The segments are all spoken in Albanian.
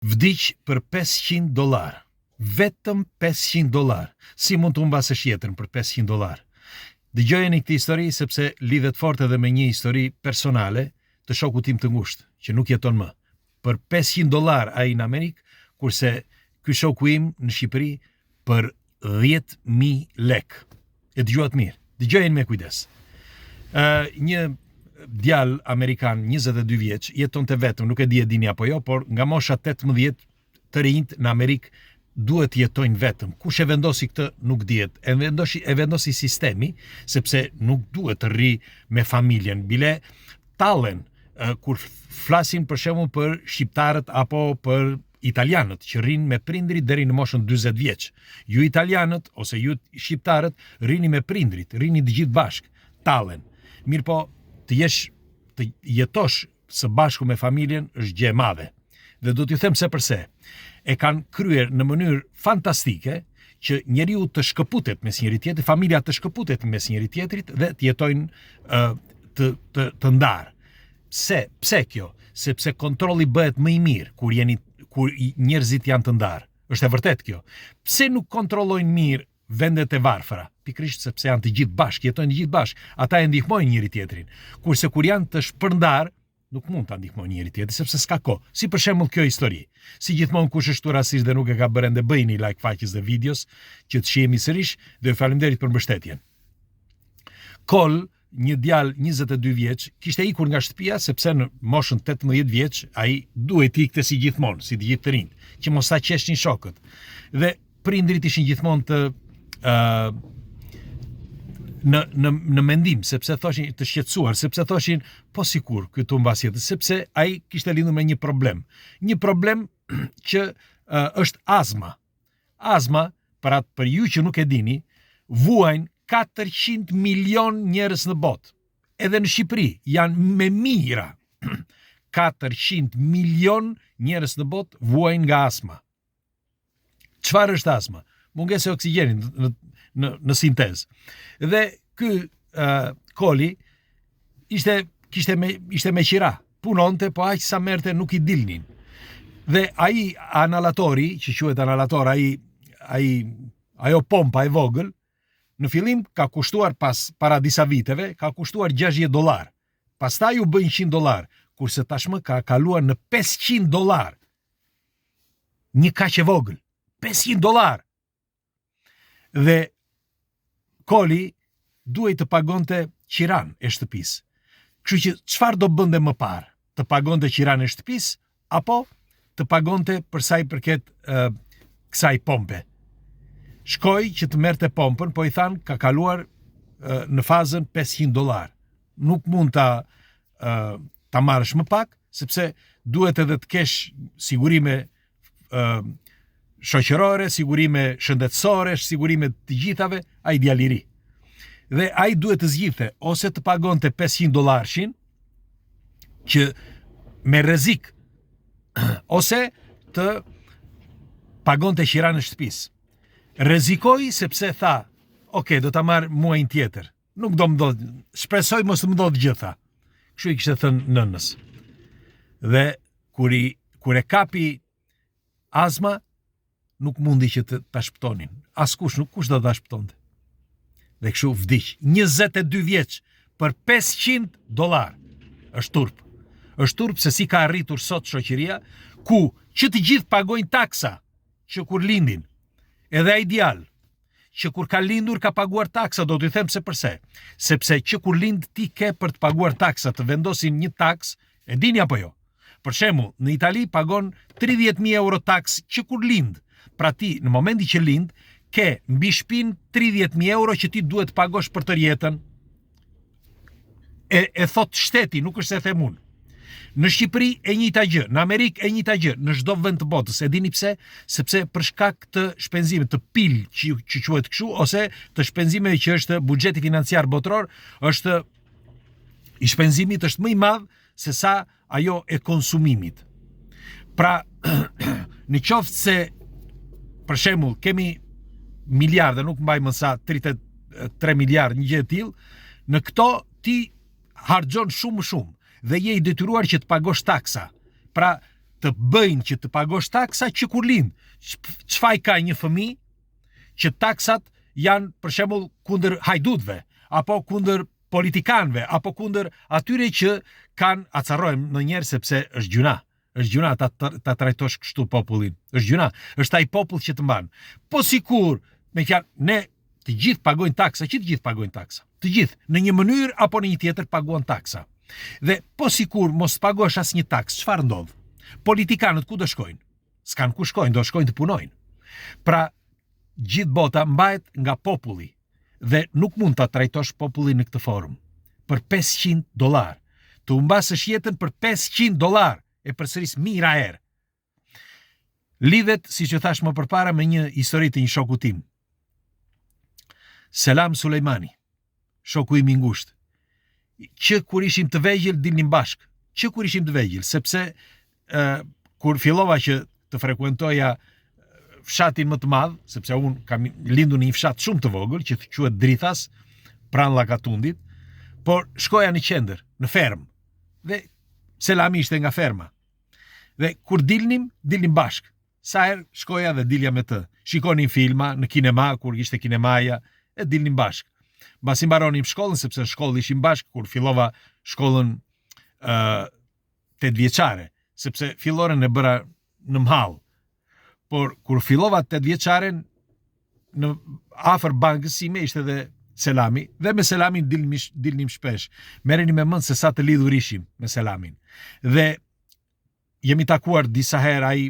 Vdiq për $500. Vetëm $500. Si mund të humbasësh jetën për $500? Dëgjojeni këtë histori sepse lidhet fort edhe me një histori personale të shokut tim të ngushtë, që nuk jeton më. Për $500 ai në Amerikë, kurse ky shoku im në Shqipëri për 10.000 lek. E dëgjuat mirë. Dëgjojeni me kujdes. Një djalë amerikan 22 vjeç jetonte vetëm, nuk e di e dini apo jo, por nga mosha 18 të rinjt në Amerikë duhet jetojnë vetëm. Kush e vendosi këtë nuk dihet. E vendosi sistemi, sepse nuk duhet të rri me familjen. Bile tallen kur flasin për shembull për shqiptarët apo për italianët që rrinë me prindrit deri në moshën 40 vjeç. Ju italianët ose ju shqiptarët rrini me prindrit, rrini të gjithë bashk, tallen. Mirë po, të jetosh së bashku me familjen është gjë e madhe. Dhe do t'ju them se përse. E kanë kryer në mënyrë fantastike që njeriu të shkëputet mes njëri tjetrit, familja të shkëputet mes njëri tjetrit dhe të jetojnë të ndarë. Pse kjo? Sepse kontrolli bëhet më i mirë kur njerëzit janë të ndarë. Është e vërtet kjo. Pse nuk kontrollojnë mirë vendet e varfëra? Pikërisht sepse janë të gjithë bashkë, jetojnë të gjithë bashkë. Ata e ndihmojnë njëri tjetrin. Kurse kur janë të shpërndar, nuk mund ta ndihmojnë njëri tjetrin sepse s'ka kohë. Si për shembull kjo histori. Si gjithmonë kush është rastisht dhe nuk e ka bërë ende, bëjini like faqes dhe videos që të shihemi sërish dhe ju faleminderit për mbështetjen. Kol, një djalë 22 vjeç, kishte ikur nga shtëpia sepse në moshën 18 vjeç ai duhet të ikte si gjithmonë, si të gjithë të rinjt, që mos ta qeshnin shokët. Dhe prindrit ishin gjithmonë të në mendim, sepse thoshin të shqetësuar, sepse thoshin po sikur këtu mbas jetës, sepse ai kishte lindur me një problem që është azma. Azma, për ju që nuk e dini, vuajnë 400 milion njerëz në botë. Edhe në Shqipëri janë me mira. 400 milion njerëz në botë vuajnë nga azma. Çfarë është azma? Mungesë e oksigjenit në sintezë. Dhe ky Koli ishte me qira. Punonte, po aq sa merrte nuk i dilnin. Dhe ai analatori, që quhet analator, ajo pompa e vogël, në fillim ka kushtuar para disa viteve, ka kushtuar $60. Pastaj u bën $100, kurse tashmë ka kaluar në $500. Një kaq e vogël, $500. Dhe Koli duhej të pagonte qiran e shtëpisë. Kështu që çfarë do bënte më parë? Të pagonte qiran e shtëpisë apo të pagonte për sa i përket kësaj pompe? Shkoi që të merrte pompën, po i thanë ka kaluar në fazën $500. Nuk mund ta marrësh më pak, sepse duhet edhe të kesh sigurime shoqërore, sigurime shëndetësore, sigurime të gjithave, ai djali i ri. Dhe ai duhet të zgjidhte ose të pagonte $500 që me rrezik, ose të pagonte qiran e shtëpisë. Rrezikoi sepse tha, "Ok, do ta marr muajin tjetër. Nuk do më ndodh, shpresoj mos më ndodh gjë tha." Kështu i kishte thënë nënës. Dhe kur e kapi azma, nuk mundi që ta shpëtonin. Askush, nuk kush do ta shpëtonte. Dhe kështu vdiq. 22 vjeç për $500. Është turp. Është turp se si ka arritur sot shoqëria ku që të gjithë pagojnë taksa që kur lindin. Edhe ai djalë që kur ka lindur ka paguar taksa, do t'ju them se përse. Sepse që kur lind ti ke për të paguar taksa, të vendosin një taks, e dini apo jo? Për shembull, në Itali pagon €30.000 taks që kur lind. Pra ti, në momenti që lind, ke mbi shtëpinë €30.000 që ti duhet pagosh për të jetën. E thot shteti, nuk është se them unë. Në Shqipëri e njëjta gjë, në Amerikë e njëjta gjë, në çdo vend të botës. E dini pse? Sepse për shkak të shpenzimeve të PIL që quhet kështu, ose të shpenzimeve që është buxheti financiar botror, i shpenzimit është më i madh se sa ajo e konsumimit. Pra, në qoftë se për shembull kemi miliarde, nuk mbaj më sa 33 miliardë, një gjë e tillë, në këto ti harxhon shumë dhe je i detyruar që të pagosh taksa. Pra, të bëjnë që të pagosh taksa që kur lind. Çfarë ka një fëmijë që taksat janë për shembull kundër hajdutëve, apo kundër politikanëve, apo kundër atyre që kanë acarrojmë në njerë sepse është gjuna. Është gjuna ta trajtosh kështu popullin. Është gjuna. Është ai popull që të mban. Po sikur, me fjalë, ne të gjithë pagojnë taksa, që të gjithë pagojnë taksa. Të gjithë, në një mënyrë apo në një tjetër paguan taksa. Dhe po sikur mos pagosh asnjë taks, çfarë ndodh? Politikanët ku do shkojnë? S'kan ku shkojnë, do shkojnë të punojnë. Pra, gjithë bota mbahet nga populli dhe nuk mund ta trajtosh popullin në këtë formë. Për $500. Të humbasësh jetën për $500 e përsëris mira herë. Lidhet, si që thash më përpara, me një histori të një shoku tim. Selam Sulejmani, shoku im i ngushtë, që kur ishim të vegjël dilnim bashk. Që kur ishim të vegjël, sepse kur fillova që të frekuentoja fshatin më të madh, sepse unë kam lindur në një fshat shumë të vogël, që quhet Drithas, pranë Llakatundit, por shkoja në qendër, në fermë. Dhe Selami ishte nga ferma. Dhe kur dilnim bashk. Sa herë shkoja dhe dilja me të. Shikonim filma në kinema, kur ishte kinemaja, e dilnim bashk. Mbasi mbaronim shkollën, sepse në shkollë ishim bashk, kur fillova shkollën 8 vjeçare, sepse filloren e bëra në mhall. Por kur fillova 8 vjeçaren, në afër bankës sime ishte edhe Selami, dhe me Selamin dilnim shpesh. Merreni me mend se sa të lidhur ishim me Selamin. Dhe jemi takuar disa herë, ai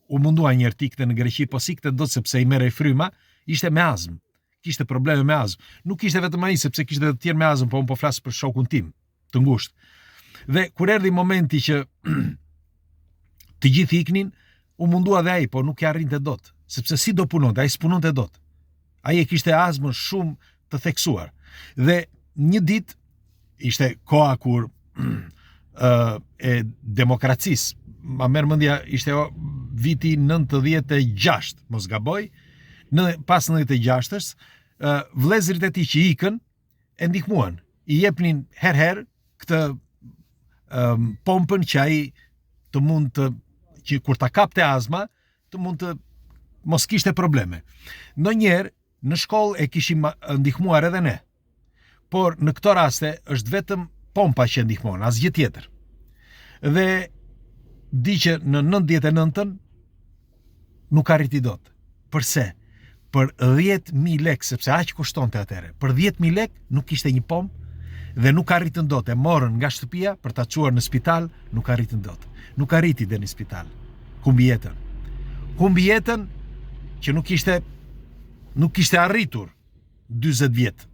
u mundua një herë tikte në Greqi, po sikte dot sepse i merrej fryma, ishte me azm. Kishte probleme me azm. Nuk ishte vetëm ai, sepse kishte edhe të tjerë me azm, po unë po flas për shokun tim, të ngushtë. Dhe kur erdhi momenti që të gjithë iknin, u mundua dhe ai, po nuk e arrinte dot, sepse si do punonte, ai s'punonte dot. Ai e kishte azmën shumë të theksuar. Dhe një ditë ishte koha kur e demokracisë, ma merr mendja, ishte viti 96, mos gaboj, pas 96-ës, vëllezërit e tij që ikën e ndihmuan, i jepnin herë këtë pompën që ai të mund të, që kur ta kapte azma, të mund të mos kishte probleme. Ndonjëherë në shkollë e kishim ndihmuar edhe ne. Por në këto raste është vetëm pompa që ndihmon, asgjë tjetër. Dhe di që në 99-ën nuk arriti dot. Përse? Për 10.000 lek, sepse aq kushtonte atëherë. Për 10.000 lek nuk kishte një pompë dhe nuk arritën dot. E morën nga shtëpia për ta çuar në spital, nuk arritën dot. Nuk arriti deri në spital. Humbi jetën. Humbi jetën që nuk kishte arritur 40 vjet.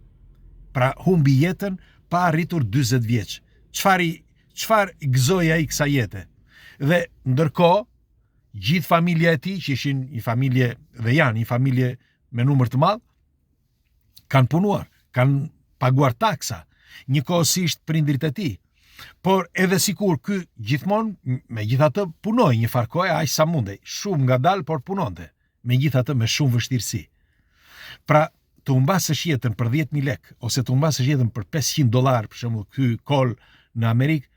Pra humbi jetën pa arritur 40 vjeç. Çfarë gëzoi ai kësaj jete? Dhe ndërkohë gjithë familja e tij, që ishin një familje dhe janë një familje me numër të madh, kanë punuar, kanë paguar taksa, njëkohësisht prindrit e tij. Por edhe sikur ky gjithmonë megjithatë punoi një farë kohë aq sa mundej, shumë ngadalë, por punonte, megjithatë me shumë vështirësi. Pra, të humbasësh jetën për 10.000 lek, ose të humbasësh jetën për $500, për shembull, ky kol në Amerikë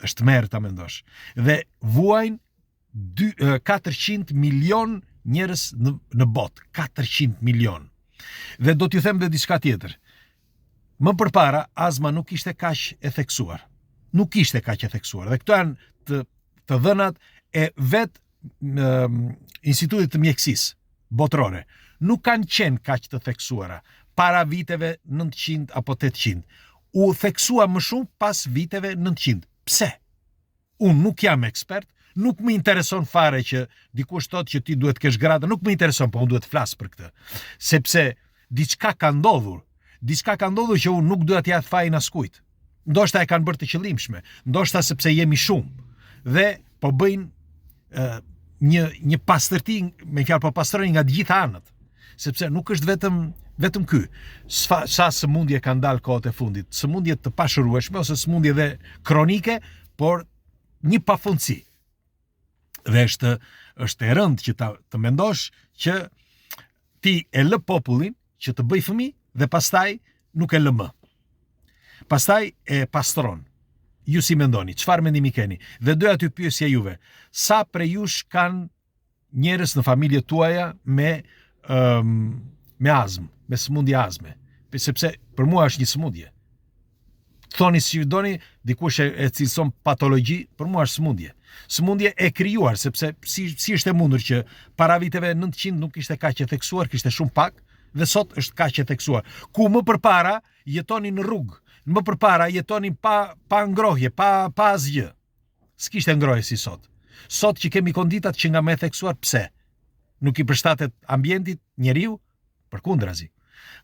është merr ta mendosh. Dhe vuajnë 400 milion njerëz në botë, 400 milion. Dhe do t'ju them dhe diçka tjetër. Më përpara, azma nuk ishte kaq e theksuar. Nuk ishte kaq e theksuar. Dhe këto janë të dhënat e Institutit të Mjekësisë botërore. Nuk kanë qenë kaq të theksuara para viteve 900 apo 800. U theksua më shumë pas viteve 900. Pse? Unë nuk jam ekspert, nuk më intereson fare që dikush thotë që ti duhet të kesh gradë, nuk më intereson, po unë duhet të flas për këtë. Sepse diçka ka ndodhur që unë nuk duhet t'ia fajin askujt. Ndoshta e kanë bërë të qëllimshme, ndoshta sepse jemi shumë dhe po bëjnë një pastërti, me fjalë po pastrojnë nga të gjitha anët. Sepse nuk është vetëm ky. Sa sëmundje kanë dalë kohët e fundit, sëmundje të pashërueshme ose sëmundje dhe kronike, por një pafundësi. Dhe është e rëndë që të mendosh që ti e lë popullin që të bëj fëmijë dhe pastaj nuk e lë më. Pastaj e pastron. ju si mendoni, çfarë mendimi keni? Dhe doja t'ju pyesja juve, sa prej jush kanë njerëz në familjet tuaja me azmë, me sëmundje azme, sepse për mua është një sëmundje. Thoni si doni, dikush e cilëson patologji, për mua është sëmundje. Sëmundje e krijuar, sepse si është e mundur që para viteve 900 nuk ishte kaq e theksuar, kishte shumë pak, dhe sot është kaq e theksuar. Ku më përpara jetoni në rrugë, më përpara jetoni pa ngrohje, pa asgjë. S'kishte ngrohje si sot. Sot që kemi konditat që nga më e theksuar, pse? Nuk i përshtatet ambientit, njeriu, përkundrazi.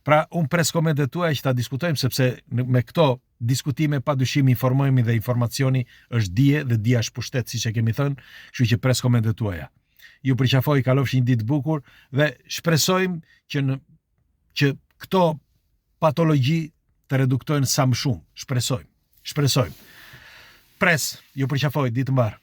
Pra, unë pres komentet tuaja që ta diskutojmë, sepse me këto diskutime padyshim informojmë dhe informacioni është dije dhe dija është pushtet, siç e kemi thënë, kështu që pres komentet tuaja. Ju përqafoj, kalofshi një ditë bukur dhe shpresojmë që këto patologji të reduktojnë sa më shumë. Shpresojmë. Pres, ju përqafoj, ditë mbar.